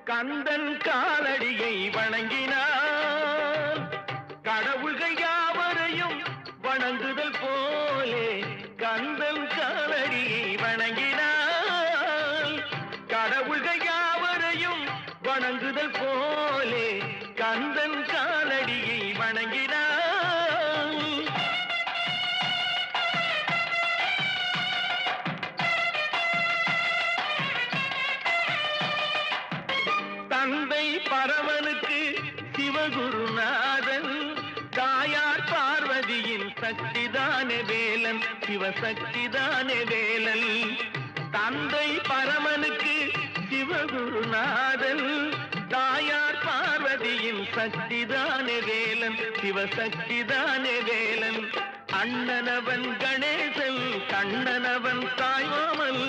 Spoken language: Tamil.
கந்தன் காலடியை வணங்கினான் கடவுள்கள் யாவரையும் வணங்குதல் போலே கந்தன் காலடியை வணங்கினான் கடவுள்கள் யாவரையும் வணங்குதல் போலே கந்தன் காலடியை வணங்கினான் தந்தை பரமனுக்கு சிவகுருநாதன் தாயார் பார்வதியின் சக்திதானே வேலன் சிவசக்திதானே வேலன் தந்தை பரமனுக்கு சிவகுருநாதன் தாயார் பார்வதியின் சக்திதானே வேலன் சிவசக்திதானே வேலன் அண்ணனவன் கணேசன் கண்ணனவன் தாய்மாமன்